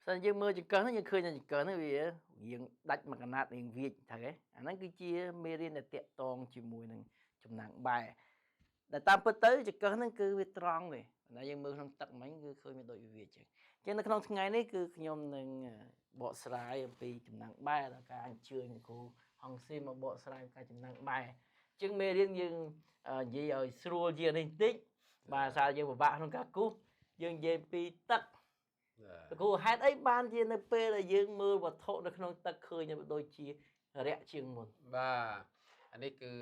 sao dương mơ chỉ cỡ nó như khơi chỉ cỡ nó vì dương đạch mà cái nát liền việt thật ấy anh nói cứ chia mê riêng là tiệt tòng chỉ mùi nằng chùm nặng bài để tam bữa tới chỉ cỡ nó cứ việt tròn rồi là dương mơ không tận mấy cứ khơi mê đội việt chứ cho nên không ngày đấy cứ nhom nằng bộ sài vì chùm nặng bài là cả anh chưa những cô hồng sim mà bộ sài cả chùm nặng bài chứ mê riêng dương gì ở sưu gì nên tích mà sao dương một bạn không cả cú dương về pi tắc cô hát ấy ban chia nó p là dương mưa và thọ nó không tắc khơi như đôi chia rẽ chừng một បាទអានេះគឺ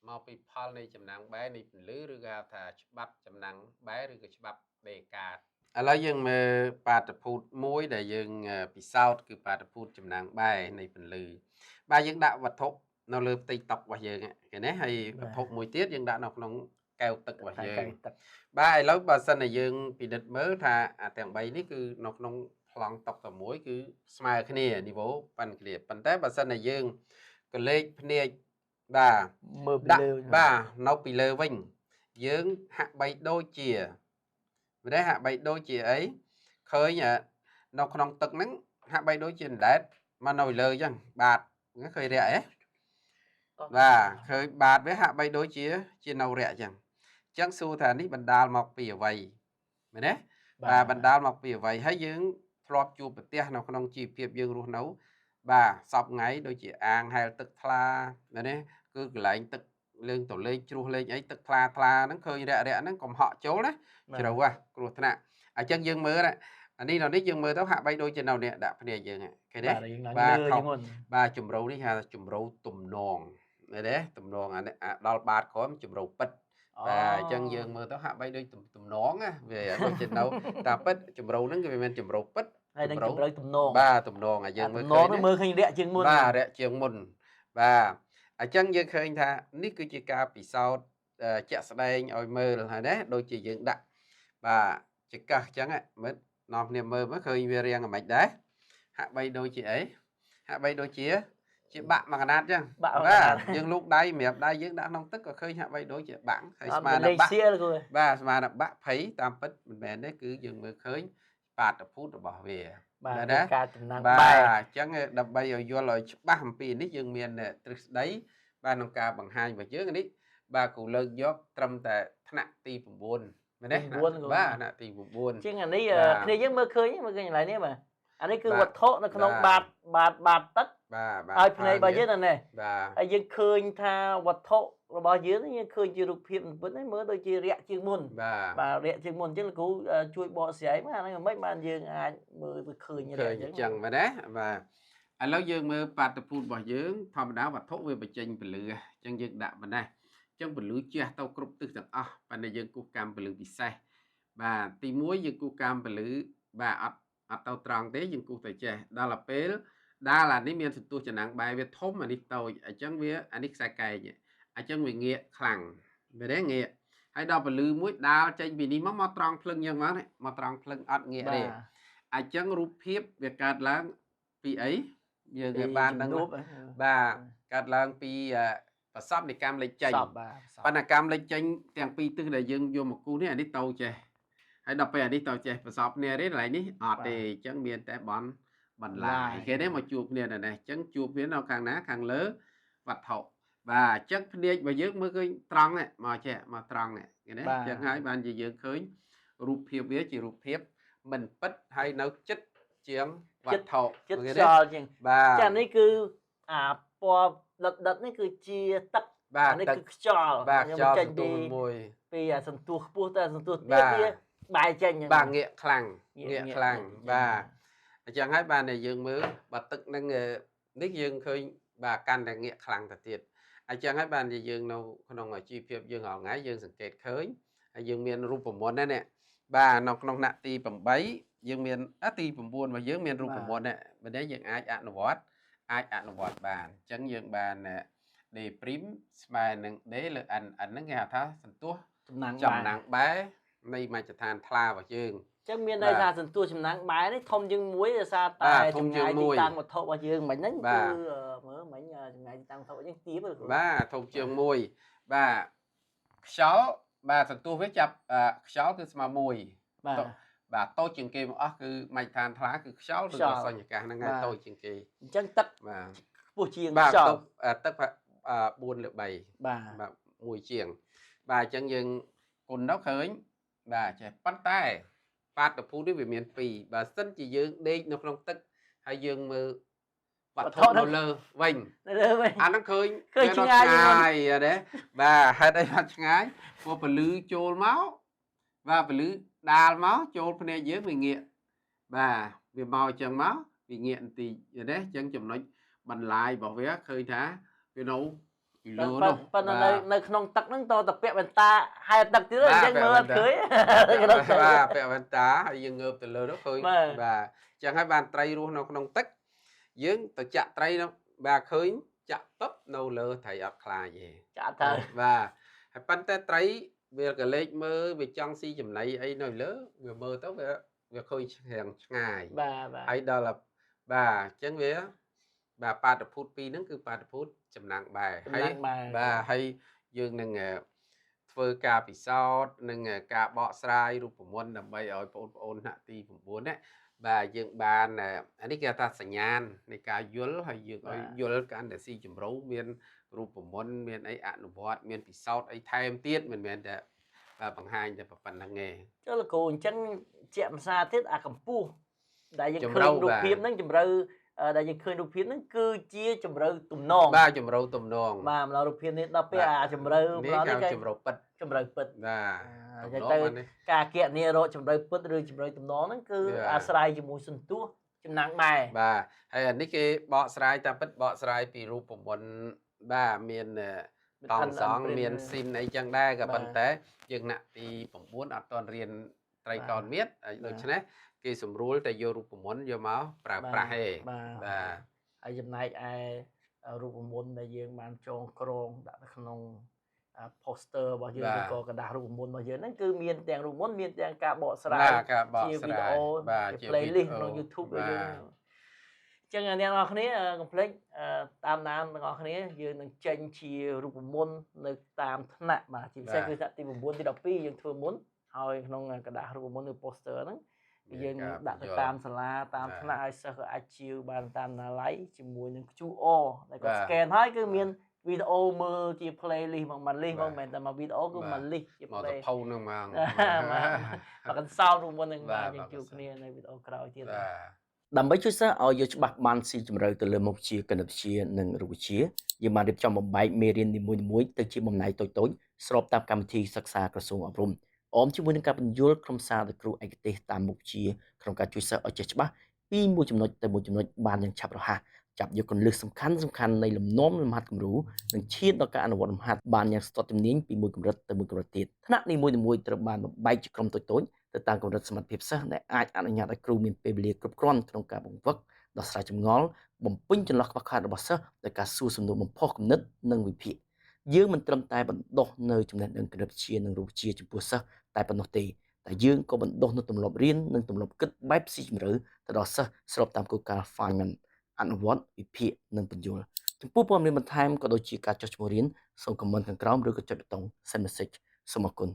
មកពីផលនៃចំណាំងបែនៃពលឺឬក៏ថាច្បាប់ចំណាំងបែឬក៏ច្បាប់ដេកាតឥឡូវយើងមើលបាតុភូតមួយដែលយើងពិសោធន៍គឺបាតុភូតចំណាំងបែនៃពលឺបាទយើងដាក់វត្ថុនៅលើផ្ទៃតុរបស់យើងឃើញទេហើយវត្ថុមួយទៀតយើងដាក់នៅក្នុងកែវទឹករបស់យើងបាទឥឡូវបើសិនជាយើងពិនិត្យមើលថាអាទាំង3នេះគឺនៅក្នុងប្លង់តុតែមួយគឺស្មើគ្នានីវ៉ូប៉ាន់គ្នាប៉ុន្តែបើសិនជាយើងកលេចភ្នែកបាទមើលដាក់បាទនៅពីលើវិញយើងហាក់បីដូចជាមិនដែរហាក់បីដូចជាអីឃើញនៅក្នុងទឹកហ្នឹងហាក់បីដូចជាអណ្ដែតមកនៅលើអញ្ចឹងបាទឃើញរយៈបាទឃើញបាទវាហាក់បីដូចជានៅរយៈអញ្ចឹងសួរថានេះបណ្ដាលមកពីអ្វីមែនទេបាទបណ្ដាលមកពីអ្វីហើយយើងធ្លាប់ជួបប្រទះនៅក្នុងជីវភាពយើងរស់នៅបាទសពថ្ងៃដូចជាអាងហែលទឹកថ្លាមែនទេគឺកន្លែងទឹកលេងតលេងជ្រោះលេងអីទឹកថ្លាហ្នឹងឃើញរយៈហ្នឹងកុំហក់ចូលណាជ្រៅគ្រោះថ្នាក់អញ្ចឹងយើងមើលអានេះយើងមើលទៅហាក់បីដូចជានៅនេះដាក់ភ្នែកយើងឃើញទេបាទជំរៅនេះហៅជំរៅទំនងមែនទេទំនងអាដល់បាតក្រោមជំរៅពិតបាទអញ្ចឹងយើងមើលទៅហាក់បីដូចទំនងណាវាដូចជានៅតាមពិតជំរៅហ្នឹងគឺវាមានជំរៅពិតហើយនឹងជំរៅទំនងបាទទំនងហើយយើងមើលឃើញរយៈជាងមុនបាទរយៈជាងមុនបាទអញ្ចឹងយើងឃើញថានេះគឺជាការពិសោធន៍ជាក់ស្ដែងឲ្យមើលហើយណាដូចជាយើងដាក់បាទចកាសអញ្ចឹងមើលនាំគ្នាមើលមើលឃើញវារាងអាម៉េចដែរហាក់បីដូចជាអីហាក់បីដូចជាបាក់មួយកណាត់អញ្ចឹងបាទយើងលូកដៃសម្រាប់ដៃយើងដាក់ក្នុងទឹកក៏ឃើញហាក់បីដូចជាបាក់ហើយស្មើនឹងបាក់បាទស្មើនឹងបាក់ភ័យតាមពិតមិនមែនទេគឺយើងមើលឃើញបាតុភូតរបស់វាបាទណាការចំណាំងបែអញ្ចឹងដើម្បីឲ្យយល់ឲ្យច្បាស់អំពីនេះយើងមានទ្រឹស្ដីបាទក្នុងការបង្ហាញរបស់យើងនេះបាទគូលើកយកត្រឹមតែថ្នាក់ទី9មែនទេបាទថ្នាក់ទី9ជាងអានេះគ្នាយើងមើលឃើញកន្លែងនេះបាទអានេះគឺវត្ថុនៅក្នុងបាតទឹកបាទហើយភ្នែករបស់យើងណាបាទហើយយើងឃើញថាវត្ថុរបស់យើងយើងឃើញជារូបភាពពិតហ្នឹងមើលដូចជារយៈជាងមុនបាទរយៈជាងមុនអញ្ចឹងលោកគ្រូជួយបកស្រាយមកអាហ្នឹងមិនបានយើងអាចមើលទៅឃើញអញ្ចឹងមែនទេបាទឥឡូវយើងមើលបាតុភូតរបស់យើងធម្មតាវត្ថុវាបញ្ចេញពលឺអញ្ចឹងយើងដាក់ប៉ុណ្ណេះអញ្ចឹងពលឺជះទៅគ្រប់ទិសទាំងអស់ប៉ុន្តែយើងគូសកម្មពលឺពិសេសបាទទី1យើងគូសកម្មពលឺបាទអត់ទៅត្រង់ទេយើងគូសទៅចេះដល់ពេលដាល់អានេះមានសន្ទុះចំណាំងបែវាធំអានេះតូចអញ្ចឹងវាអានេះខ្សែកែងអញ្ចឹងវាងាកខ្លាំងមែនទេងាកហើយដល់ពលឺមួយដាល់ចេញពីនេះមកត្រង់ភ្លឹងយ៉ាងមកត្រង់ភ្លឹងអត់ងាកទេអញ្ចឹងរូបភាពវាកើតឡើងពីអីយើងបានដឹងបាទកើតឡើងពីប្រសពនៃកម្មលេចចេញបណ្ណកម្មលេចចេញទាំងពីរទិសដែលយើងយកមកគូសនេះអានេះតូចចេះហើយដល់ពេលអានេះតើចេះប្រសពគ្នាទេកន្លែងនេះអត់ទេអញ្ចឹងមានតែបន្លាយគេទេមកជួបគ្នានៅនេះអញ្ចឹងជួបគ្នានៅខាងណាខាងលើវត្ថុបាទអញ្ចឹងភ្នែករបស់យើងមើលឃើញត្រង់មកចេះមកត្រង់នេះគេណាអញ្ចឹងហើយបានជាយើងឃើញរូបភាពវាជារូបភាពមិនពិតហើយនៅចិត្តជាងវត្ថុចិត្តខ្យល់ជាងបាទចានេះគឺអាពណ៌ដិតនេះគឺជាទឹកបាទនេះគឺខ្យល់បាទខ្យល់ចេញពីសន្ទុះខ្ពស់ទៅសន្ទុះទៀតវាបែកចេញបាទងាកខ្លាំងបាទអញ្ចឹងហើយបានតែយើងមើលបើទឹកនឹងនេះយើងឃើញបាទកាន់តែងាកខ្លាំងទៅទៀតអញ្ចឹងហើយបានជាយើងនៅក្នុងជីវភាពយើងរាល់ថ្ងៃយើងសង្កេតឃើញហើយយើងមានរូបមន្តណាបាទនៅក្នុងថ្នាក់ទី8យើងមានទី9របស់យើងមានរូបមន្តបើនេះយើងអាចអនុវត្តបានអញ្ចឹងយើងបាន D' ស្មើនឹង D លើ n ហ្នឹងគេហៅថាសន្ទុះចំណាំងបែនៃមជ្ឈដ្ឋានថ្លារបស់យើងអញ្ចឹងមានន័យថាសន្ទុះចំណាំងបែនេះធំជាងមួយដោយសារតែចម្ងាយទីតាំងវត្ថុរបស់យើងមិញហ្នឹងគឺមើលមិញចម្ងាយទីតាំងវត្ថុយើងទាបបាទធំជាងមួយបាទខ្យល់បាទសន្ទុះវាចាប់ខ្យល់គឺស្មើ1 បាទតូចជាងគេមកអស់គឺម៉េចឋានថ្លាគឺខ្យល់ឬក៏សញ្ញកាសហ្នឹងហើយតូចជាងគេ អញ្ចឹងទឹក បាទ ខ្ពស់ជាង បាទ ខ្យល់ ទឹក4 លើ 3 បាទ បាទមួយជាងបាទអញ្ចឹងយើងគុណទៅឃើញបាទចេះប៉ុន្តែបាតុភូតនេះវាមាន2បើសិនជាយើងដេកនៅក្នុងទឹកហើយយើងមើលវត្ថុនៅលើវិញ នៅលើវិញ អាហ្នឹងឃើញ ឃើញឆ្ងាយ យណាបាទហេតុអីបានឆ្ងាយព្រោះពលឺចូលមកបាទពលឺដាលមកចូលភ្នែកយើងវាងាកបាទវាមកអញ្ចឹងមកវាងាកបន្តិចណាអញ្ចឹងចំណុចបន្លាយរបស់វាឃើញថាវានៅពីលើនោះ ប៉ុន្តែនៅក្នុងទឹកហ្នឹងតតែពាក់វ៉ែនតាហែលទឹកទៀតអញ្ចឹងមើលអត់ឃើញ បាទពាក់វ៉ែនតាហើយយើងងើបទៅលើនោះឃើញបាទអញ្ចឹងហើយបានត្រីរស់នៅក្នុងទឹកយើងទៅចាក់ត្រីនោះបាទឃើញចាក់ពឹបនៅលើត្រីអត់ខ្លាចទេ ចាក់ទៅ បាទហើយប៉ុន្តែត្រីវាក៏លេចមើលវាចង់ស៊ីចំណីអីនៅលើវាមើលទៅវាឃើញឆ្ងាយ បាទ ហើយដល់បាទអញ្ចឹងវាបាទបាតុភូត2ហ្នឹងគឺបាតុភូតចំណាំងបែហើយបាទហើយយើងនឹងធ្វើការពិសោធន៍និងការបកស្រាយរូបមន្តដើម្បីឲ្យបងប្អូនថ្នាក់ទី9ណាបាទយើងបានអានេះគេថាសញ្ញាណនៃការយល់ហើយយើងឲ្យយល់កាន់តែស៊ីជម្រៅមានរូបមន្តមានអីអនុវត្តមានពិសោធន៍អីថែមទៀតមិនមែនតែបង្ហាញតែប៉ុណ្្នឹងទេ ចុះលោកគ្រូអញ្ចឹងជាក់ភាសាទៀតអាកម្ពស់ដែលយើងឃើញរូបភាពហ្នឹងជំរឿដែលយើងឃើញរូបភាពហ្នឹងគឺជាជំរឿទំនង បាទជំរឿទំនង បាទម្ល៉េះរូបភាពនេះដល់ពេលអាជំរឿម្ល៉េះនេះគេ ជំរឿពិត ជំរឿពិត បាទ អញ្ចឹងទៅការគណនារកជំរឿពិតឬជំរឿទំនងហ្នឹងគឺអាស្រ័យជាមួយសន្ទុះចំណាំងបែ បាទហើយអានេះគេបកស្រាយតាមពិតបកស្រាយពីរូបមន្តបាទមានតង់សងមានស៊ីនអីចឹងដែរក៏ប៉ុន្តែយើងណាក់ទី9អត់ទាន់រៀនត្រីកោណមៀតដូច្នេះគេសម្រួលតែយករូបមន្តយកមកប្រើប្រាស់ទេបាទ ហើយចំណែកឯរូបមន្តដែលយើងបានចងក្រងដាក់នៅក្នុង poster របស់យើងឬក៏กระดาษរូបមន្តរបស់យើងហ្នឹងគឺមានទាំងរូបមន្តមានទាំងការបកស្រាយជាវីដេអូជា playlist ក្នុង YouTube របស់យើងអញ្ចឹងអ្នកនរគ្នាកុំភ្លេចតាមដានទាំងអស់គ្នាយើងនឹងចេញជារូបមន្តនៅតាមថ្នាក់បាទជាពិសេសគឺថ្នាក់ទី9ទី12យើងធ្វើមុនហើយក្នុងกระดาษរូបមន្តឬ poster ហ្នឹងយើងដាក់ទៅតាមសាលាតាមថ្នាក់ឲ្យសិស្សក៏អាចជាវបានតាមណាឡៃជាមួយនឹង QR ដែលគាត់ scan ហើយគឺមានវីដេអូមើលជា playlist មក list មកមិនមែនតែមកវីដេអូគឺមក list ជា play មកទៅហ្នឹងមក មកកន្សោតរូបមន្តហ្នឹងបាទយើងជួបគ្នានៅវីដេអូក្រោយទៀតដើម្បីជួយសិស្សឲ្យយល់ច្បាស់បានស៊ីជម្រៅទៅលើមុខវិជ្ជាគណិតវិទ្យានិងរូបវិទ្យាយើងបានរៀបចំបំបែកមេរៀននីមួយៗទៅជាបំណែកតូចៗស្របតាមកម្មវិធីសិក្សាក្រសួងអប់រំអមជាមួយនឹងការបញ្យល់ក្រុមសារទៅគ្រូឯកទេសតាមមុខវិជ្ជាក្នុងការជួយសិស្សឲ្យចេះច្បាស់ពីមួយចំណុចទៅមួយចំណុចបានយ៉ាងឆាប់រហ័សចាប់យកគន្លឹះសំខាន់នៃលំនាំលំហាត់គំរូនិងឈានដល់ការអនុវត្តលំហាត់បានយ៉ាងស្ទាត់ជំនាញពីមួយកម្រិតទៅមួយកម្រិតទៀតថ្នាក់នីមួយៗត្រូវបានបំបែកជាក្រុមតូចៗទៅតាមកម្រិតសមត្ថភាពសិស្សដែលអាចអនុញ្ញាតឲ្យគ្រូមានពេលវេលាគ្រប់គ្រាន់ក្នុងការបង្វឹកដោះស្រាយចម្ងល់បំពេញចន្លោះខ្វះខាតរបស់សិស្សដោយការសួរសំណួរបំផុសគំនិតនិងវិភាគយើងមិនត្រឹមតែបណ្ដុះនៅចំណេះដឹងគណិតវិទ្យានិងរូបវិទ្យាចំពោះសិស្សតែប៉ុណ្ណោះទេតែយើងក៏បណ្ដុះនៅទម្លាប់រៀននិងទម្លាប់គិតបែបស៊ីជម្រៅទៅដល់សិស្សស្របតាមគោលការណ៍ Feynman អនុវត្តវិភាគនិងបញ្យល់ចំពោះព័ត៌មានបន្ថែមក៏ដូចជាការចុះឈ្មោះរៀនសូមខមមិនខាងក្រោមឬក៏ចុចប៊ូតុង Send Message សូមអរគុណ